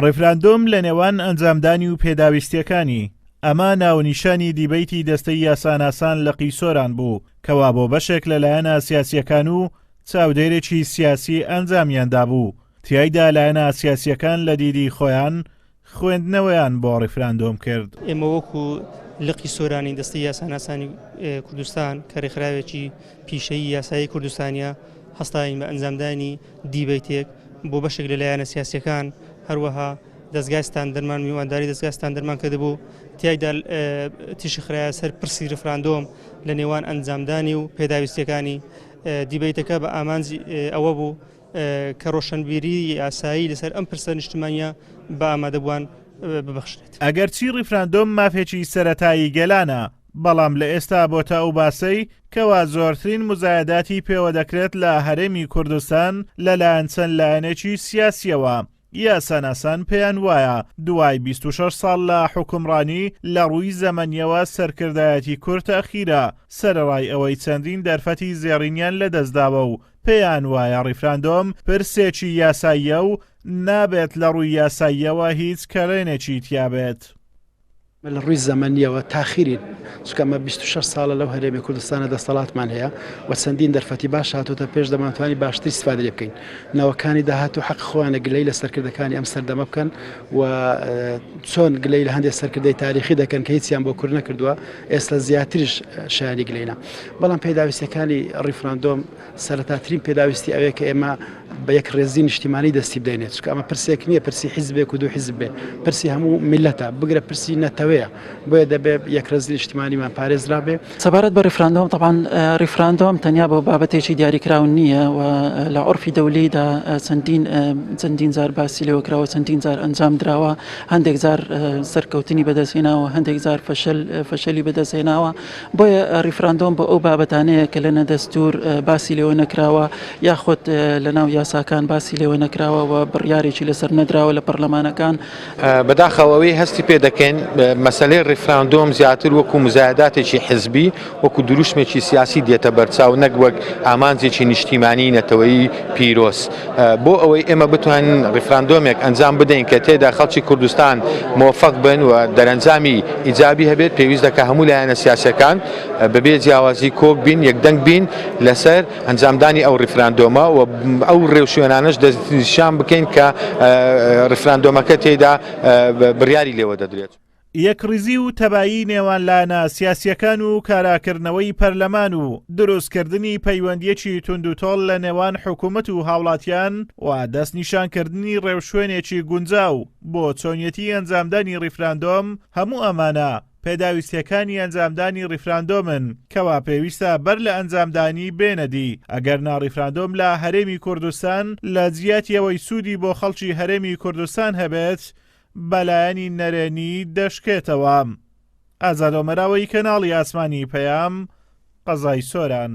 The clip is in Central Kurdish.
ڕێفراندۆم لە نێوان ئەنجامدانی و پێداویستیەکانی ئەمە ناونیشانی دیبەیتی دەستەی یاساناسان لە قیسۆران بوو کەوا بۆ بەشێک لەلایەنە سیاسیەکان و چاودێرێکی سیاسی ئەنجامیاندا بوو. تیایدا لایەنە سیاسیەکان لە دیدی خۆیان خوێندنەوەیان بۆ ڕێفراندۆم کرد. ئێمە وەکو لقی سۆرانی دەستی یاساناسانی کوردستان کە ڕێکخراوێکی پیشەیی یاسایی کوردستانیە هەستاین بە ئەنجامدانی دیبەیتێک بۆ بەشێک لەلایەنە سیاسیەکان هەروەها دەستگای دەرمان میوانداری دەستگای دەرمان کە دەبوو تیایدا تیشی خراە سەر پرسی ڕێفراندۆم لە نێوان ئەنجامدانی و پێداویستیەکانی دیبەیتەکە بە ئامانجی ئەوە بوو کە ڕۆشنبیری یاسایی لەسەر ئەم پرسە نیشتمانیە بە ئامادەبووان ببەخشێت. ئەگەرچی ڕێفراندۆم مافێکی سەرەتایی گەلانە، بەڵام لە ئێستا بۆتە ئەو باسەی کەوا زۆرترین مزایداتی پێوە دەکرێت لە هەرێمی کوردستان لەلایەن چەند لایەنێکی سیاسیەوە. یاساناسان پێیان وایە دوای 26 ساڵ لە حکومڕانی لە ڕووی زەمەنیەوە سەرکردایەتی کورت ئەخیرە سەرڕای ئەوەی چەندین دەرفەتی زێڕینیان لەدەستداوە و پێیان وایە ڕێفراندۆم پرسێکی یاساییە و نابێت لە ڕووی یاساییەوە هیچ کەڕێنێکی تیابێت. لە ڕووی زەمەنیەوە تاخیرین چکەمە 26 ساڵە لەو هەرێمی کوردستانە دەسەڵاتمان هەیە و چەندین دەرفەتی باش هاتوتە پێش دەمانتوانی باشتر استفادە لێ بکەین. ناوەکانی داهات و حەق خۆیانە گلەی لە سەرکردەکانی ئەم سەردەمە بکەن و چۆن گلەی لە هەندێک سەرکردەی تاریخی دەکەن کە هیچیان بۆ کورد نەکردووە ئێستا زیاتریش شایانی گلەینە. بەڵام پێداویستەکانی ڕێفراندۆم سەرەتاترین پێداویستی ئەوەیە کە ئێمە بە یەک ڕێزی نیشتیمانی دەستی بدەینێت چکە ئەمە پرسێک نییە پرسی حیزبێک و دوو حیزب بێ پرسی هەموو میلەتە بگرە پرسی نەتەوەیە بۆیە دەبێت یەک ڕێزی نیشتیمانیمان پارێزرا بێ. سەبارەت بە ڕێفراندۆم طبعاً ڕێفراندۆم تەنیا بۆ بابەتێکی دیاریکراون نییە و لە عورفی دەولیدا چەندین جار باسی لێوەکراوە چەندین جار ئەنجام درراوە هەندێک جار سەرکەوتنی بەدەستهێناوە هەندێک جار فەشەلی بەدەستهێناوە بۆیە ڕێفراندۆم بە ئەو بابەتانەیە کە لەنە دەستور باسی لێوە نەکراوە یاخود لەناو یاساکان باسی لێوە نەکراوە و بڕیارێکی لەسەر نەدراوە لە پەرلەمانەکان. بەداخەوەی هەستی پێ دەکەین مەسەلەی ڕێفراندۆم زیاتر وەکو مزایداتێکی حزبی وەکو دروشمێکی سیاسی دێتە بەرچاو نەک وەک ئامانجێکی نیشتیمانی نەتەوەیی پیرۆز بۆ ئەوەی ئێمە بتوانین ڕێفراندۆمێک ئەنجام بدەین کە تێدا خەڵکی کوردستان مۆفەق بن و دەرەنجامی ئیجابی هەبێت پێویست دەکات هەموو لایەنە سیاسیەکان بەبێ جیاوازی کۆک بین یەکدەنگ بین لەسەر ئەنجامدانی ئەو ڕێفراندۆمە و ئەو ڕێوشوێنانەش دەستنیشان بکەین کە ڕێفراندۆمەکە تێدا بڕیاری لێوە دەدرێت. یەکڕیزی و تەبایی نێوان لایەنە سیاسیەکان و کاراکردنەوەی پەرلەمان و دروستکردنی پەیوەندیەکی توندوتۆڵ لە نێوان حکوومەت و هاوڵاتیان و دەستنیشانکردنی ڕێوشوێنێکی گونجاو بۆ چۆنیەتی ئەنجامدانی ڕێفراندۆم هەموو ئەمانە پێداویستیەکانی ئەنجامدانی ڕێفراندۆمن کەوا پێویستە بەر لە ئەنجامدانی بێنەدی ئەگەر ناڕێفراندۆم لە هەرێمی کوردستان لە جیاتیەوەی سوودی بۆ خەڵکی هەرێمی کوردستان هەبێت بەلایەنی نەرێنی دەشکێتەوە. ئازادۆمەراوەی کەناڵی ئاسمانی پەیام قەزای سۆران.